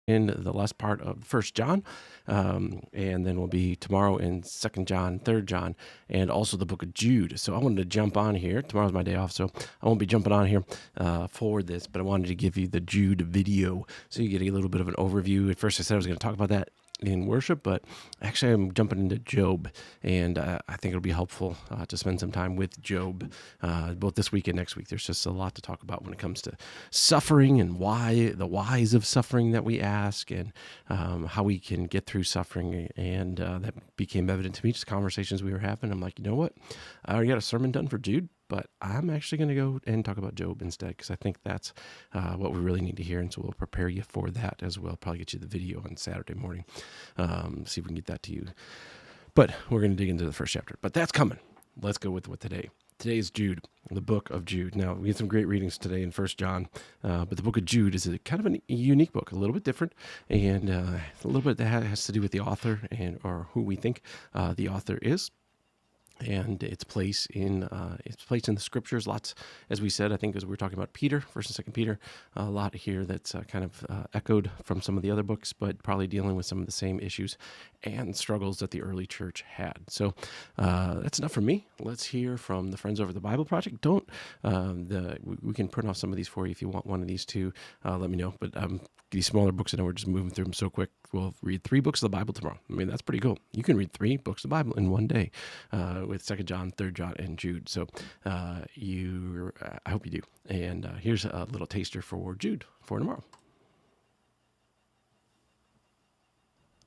in the last part of First John, and then we'll be tomorrow in Second John, Third John, and also the book of Jude. So I wanted to jump on here. Tomorrow's my day off, so I won't be jumping on here for this, but I wanted to give you the Jude video so you get a little bit of an overview. At first I said I was going to talk about that in worship, but actually I'm jumping into Job, and I think it'll be helpful to spend some time with Job both this week and next week. There's just a lot to talk about when it comes to suffering and why the whys of suffering that we ask, and how we can get through suffering, and that became evident to me just conversations we were having. I'm like, you know what, I already got a sermon done for Jude, but I'm actually going to go and talk about Job instead, because I think that's what we really need to hear, and so we'll prepare you for that as well. Probably get you the video on Saturday morning, see if we can get that to you. But we're going to dig into the first chapter, but that's coming. Let's go with what today. Today is Jude, the book of Jude. Now, we had some great readings today in First John, but the book of Jude is a kind of a unique book, a little bit different, and a little bit that has to do with the author or who we think the author is. And its place in the scriptures. Lots, as we said, I think as we were talking about Peter, First and Second Peter, a lot here that's kind of echoed from some of the other books, but probably dealing with some of the same issues and struggles that the early church had. So that's enough from me. Let's hear from the friends over at the Bible Project. We can print off some of these for you if you want one of these too. Let me know. But these smaller books, I know we're just moving through them so quick. We'll read 3 books of the Bible tomorrow. I mean, that's pretty cool. You can read 3 books of the Bible in one day with 2 John, 3 John, and Jude. So I hope you do. And here's a little taster for Jude for tomorrow.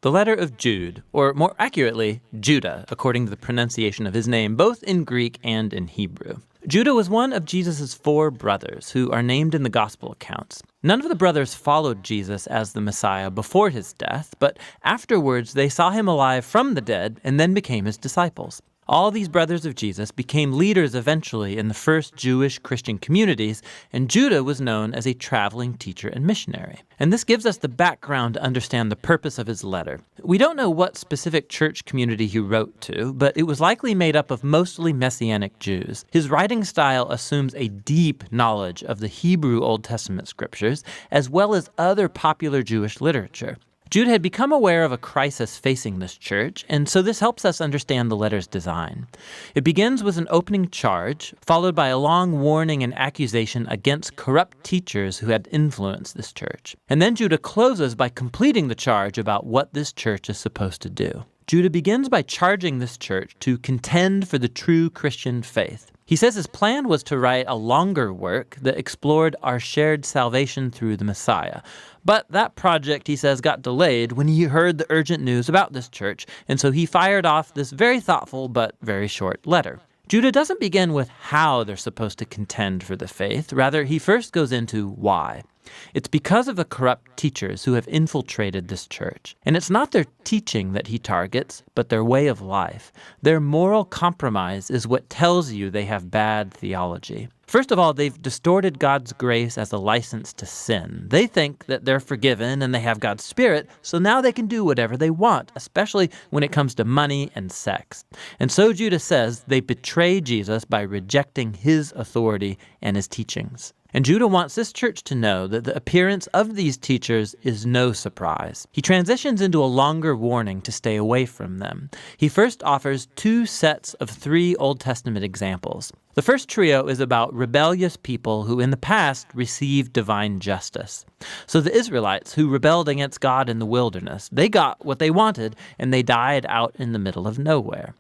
The letter of Jude, or more accurately, Judah, according to the pronunciation of his name, both in Greek and in Hebrew. Judah was one of Jesus' 4 brothers who are named in the gospel accounts. None of the brothers followed Jesus as the Messiah before his death, but afterwards they saw him alive from the dead and then became his disciples. All these brothers of Jesus became leaders eventually in the first Jewish Christian communities, and Judah was known as a traveling teacher and missionary. And this gives us the background to understand the purpose of his letter. We don't know what specific church community he wrote to, but it was likely made up of mostly Messianic Jews. His writing style assumes a deep knowledge of the Hebrew Old Testament scriptures, as well as other popular Jewish literature. Jude had become aware of a crisis facing this church, and so this helps us understand the letter's design. It begins with an opening charge, followed by a long warning and accusation against corrupt teachers who had influenced this church. And then Judah closes by completing the charge about what this church is supposed to do. Judah begins by charging this church to contend for the true Christian faith. He says his plan was to write a longer work that explored our shared salvation through the Messiah. But that project, he says, got delayed when he heard the urgent news about this church, and so he fired off this very thoughtful but very short letter. Judah doesn't begin with how they're supposed to contend for the faith. Rather, he first goes into why. It's because of the corrupt teachers who have infiltrated this church. And it's not their teaching that he targets, but their way of life. Their moral compromise is what tells you they have bad theology. First of all, they've distorted God's grace as a license to sin. They think that they're forgiven and they have God's Spirit, so now they can do whatever they want, especially when it comes to money and sex. And so Judah says they betray Jesus by rejecting his authority and his teachings. And Judah wants this church to know that the appearance of these teachers is no surprise. He transitions into a longer warning to stay away from them. He first offers 2 sets of 3 Old Testament examples. The first trio is about rebellious people who in the past received divine justice. So the Israelites who rebelled against God in the wilderness, they got what they wanted and they died out in the middle of nowhere.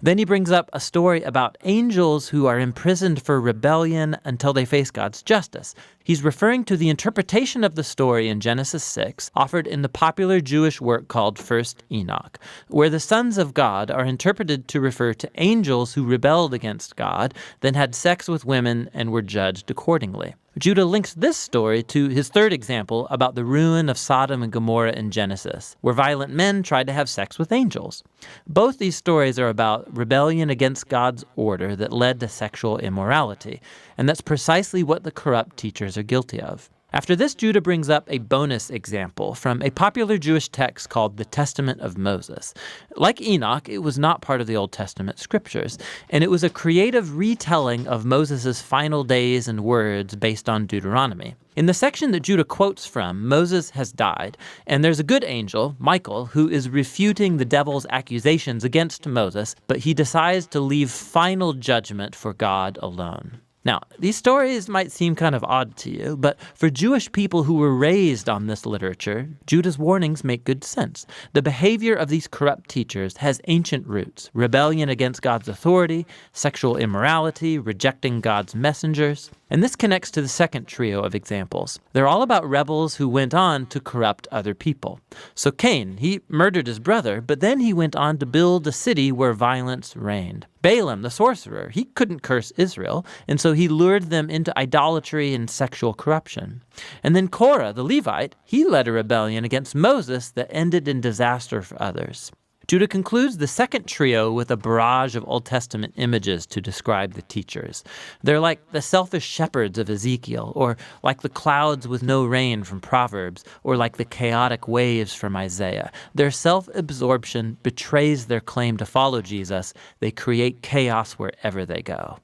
Then he brings up a story about angels who are imprisoned for rebellion until they face God's justice. He's referring to the interpretation of the story in Genesis 6, offered in the popular Jewish work called First Enoch, where the sons of God are interpreted to refer to angels who rebelled against God, then had sex with women and were judged accordingly. Judah links this story to his third example about the ruin of Sodom and Gomorrah in Genesis, where violent men tried to have sex with angels. Both these stories are about rebellion against God's order that led to sexual immorality, and that's precisely what the corrupt teachers are guilty of. After this, Judah brings up a bonus example from a popular Jewish text called the Testament of Moses. Like Enoch, it was not part of the Old Testament scriptures, and it was a creative retelling of Moses' final days and words based on Deuteronomy. In the section that Judah quotes from, Moses has died, and there's a good angel, Michael, who is refuting the devil's accusations against Moses, but he decides to leave final judgment for God alone. Now, these stories might seem kind of odd to you, but for Jewish people who were raised on this literature, Judah's warnings make good sense. The behavior of these corrupt teachers has ancient roots: rebellion against God's authority, sexual immorality, rejecting God's messengers. And this connects to the second trio of examples. They're all about rebels who went on to corrupt other people. So Cain, he murdered his brother, but then he went on to build a city where violence reigned. Balaam, the sorcerer, he couldn't curse Israel, and so he lured them into idolatry and sexual corruption. And then Korah, the Levite, he led a rebellion against Moses that ended in disaster for others. Judah concludes the second trio with a barrage of Old Testament images to describe the teachers. They're like the selfish shepherds of Ezekiel, or like the clouds with no rain from Proverbs, or like the chaotic waves from Isaiah. Their self-absorption betrays their claim to follow Jesus. They create chaos wherever they go.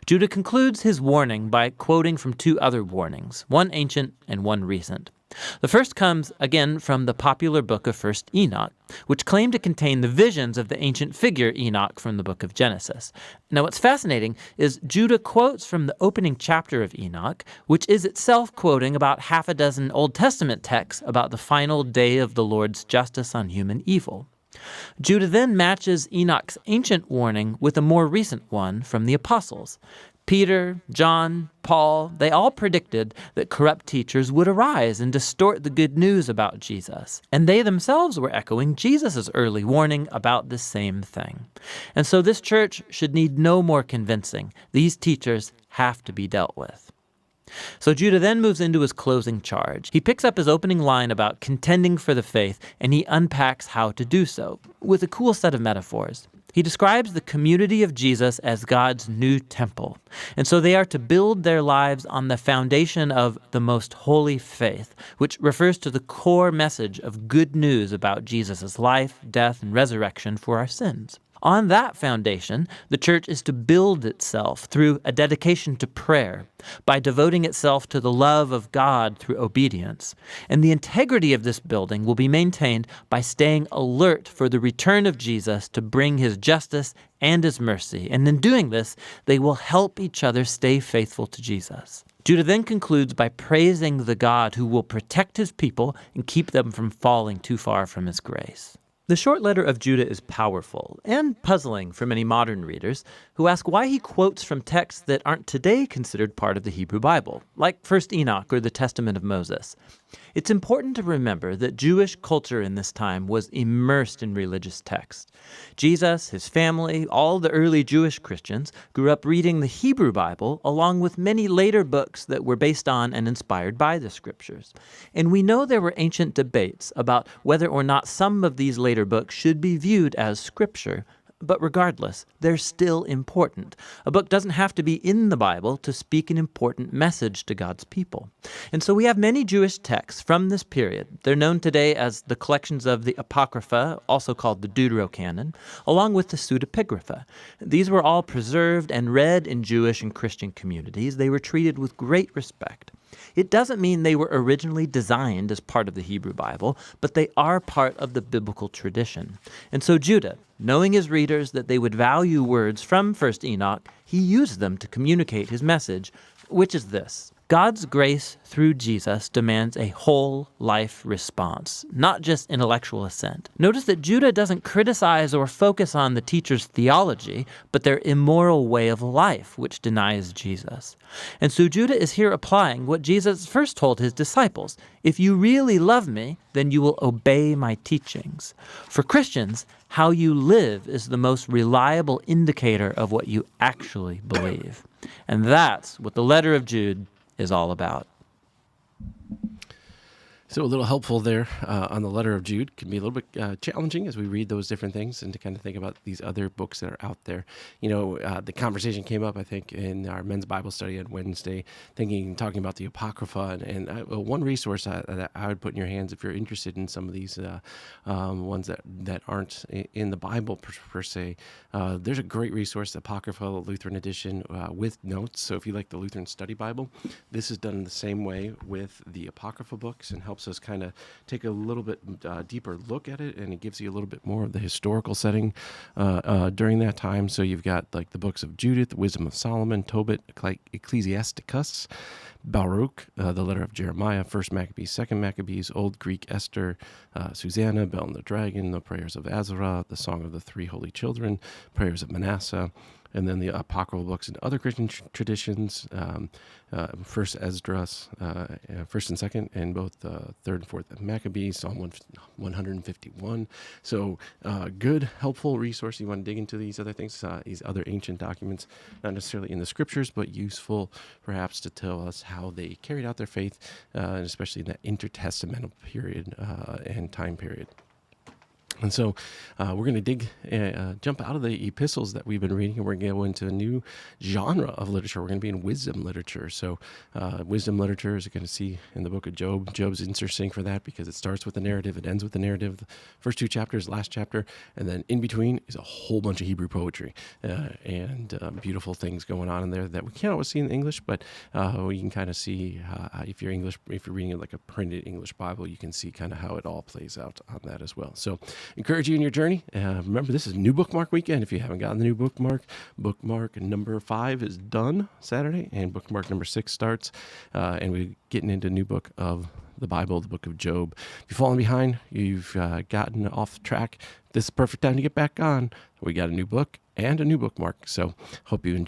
Judah concludes his warning by quoting from two other warnings, one ancient and one recent. The first comes, again, from the popular book of 1 Enoch, which claimed to contain the visions of the ancient figure Enoch from the book of Genesis. Now, what's fascinating is Judah quotes from the opening chapter of Enoch, which is itself quoting about half a dozen Old Testament texts about the final day of the Lord's justice on human evil. Judah then matches Enoch's ancient warning with a more recent one from the apostles. Peter, John, Paul, they all predicted that corrupt teachers would arise and distort the good news about Jesus. And they themselves were echoing Jesus' early warning about the same thing. And so this church should need no more convincing. These teachers have to be dealt with. So Judah then moves into his closing charge. He picks up his opening line about contending for the faith, and he unpacks how to do so with a cool set of metaphors. He describes the community of Jesus as God's new temple. And so they are to build their lives on the foundation of the most holy faith, which refers to the core message of good news about Jesus' life, death, and resurrection for our sins. On that foundation, the church is to build itself through a dedication to prayer, by devoting itself to the love of God through obedience. And the integrity of this building will be maintained by staying alert for the return of Jesus to bring his justice and his mercy. And in doing this, they will help each other stay faithful to Jesus. Judah then concludes by praising the God who will protect his people and keep them from falling too far from his grace. The short letter of Judah is powerful and puzzling for many modern readers who ask why he quotes from texts that aren't today considered part of the Hebrew Bible, like 1 Enoch or the Testament of Moses. It's important to remember that Jewish culture in this time was immersed in religious texts. Jesus, his family, all the early Jewish Christians grew up reading the Hebrew Bible along with many later books that were based on and inspired by the scriptures. And we know there were ancient debates about whether or not some of these later books should be viewed as scripture. But regardless, they're still important. A book doesn't have to be in the Bible to speak an important message to God's people. And so we have many Jewish texts from this period. They're known today as the collections of the Apocrypha, also called the Deuterocanon, along with the Pseudepigrapha. These were all preserved and read in Jewish and Christian communities. They were treated with great respect. It doesn't mean they were originally designed as part of the Hebrew Bible, but they are part of the biblical tradition. And so Judah, knowing his readers that they would value words from 1 Enoch, he used them to communicate his message, which is this: God's grace through Jesus demands a whole life response, not just intellectual assent. Notice that Judah doesn't criticize or focus on the teacher's theology, but their immoral way of life, which denies Jesus. And so Judah is here applying what Jesus first told his disciples: if you really love me, then you will obey my teachings. For Christians, how you live is the most reliable indicator of what you actually believe. And that's what the letter of Jude is all about. So a little helpful there on the letter of Jude can be a little bit challenging as we read those different things and to kind of think about these other books that are out there. The conversation came up, I think, in our men's Bible study on Wednesday, talking about the Apocrypha. One resource that I would put in your hands if you're interested in some of these ones that aren't in the Bible per se, there's a great resource, the Apocrypha Lutheran edition with notes. So if you like the Lutheran Study Bible, this is done the same way with the Apocrypha books and helps us kind of take a little bit deeper look at it, and it gives you a little bit more of the historical setting during that time. So you've got like the books of Judith, Wisdom of Solomon, Tobit, Ecclesiasticus, Baruch, the letter of Jeremiah, First Maccabees, Second Maccabees, Old Greek Esther, Susanna, Bel and the Dragon, the prayers of Azarah, the Song of the Three Holy Children, prayers of Manasseh, and then the apocryphal books and other Christian traditions, First Esdras, First and Second, and both Third and Fourth Maccabees, Psalm 151. So good, helpful resource. You want to dig into these other things, these other ancient documents, not necessarily in the scriptures, but useful perhaps to tell us how they carried out their faith, and especially in that intertestamental period and time period. And so we're going to jump out of the epistles that we've been reading, and we're going to go into a new genre of literature. We're going to be in wisdom literature. So wisdom literature, as you're going to see in the book of Job, Job's interesting for that because it starts with the narrative, it ends with the narrative. The first two chapters, last chapter, and then in between is a whole bunch of Hebrew poetry and beautiful things going on in there that we can't always see in English, but you can kind of see if you're reading it like a printed English Bible, you can see kind of how it all plays out on that as well. So encourage you in your journey. Remember, this is New Bookmark Weekend. If you haven't gotten the new bookmark number 5 is done Saturday, and bookmark number 6 starts. And we're getting into a new book of the Bible, the book of Job. If you've fallen behind, you've gotten off track, this is the perfect time to get back on. We got a new book and a new bookmark. So hope you enjoy.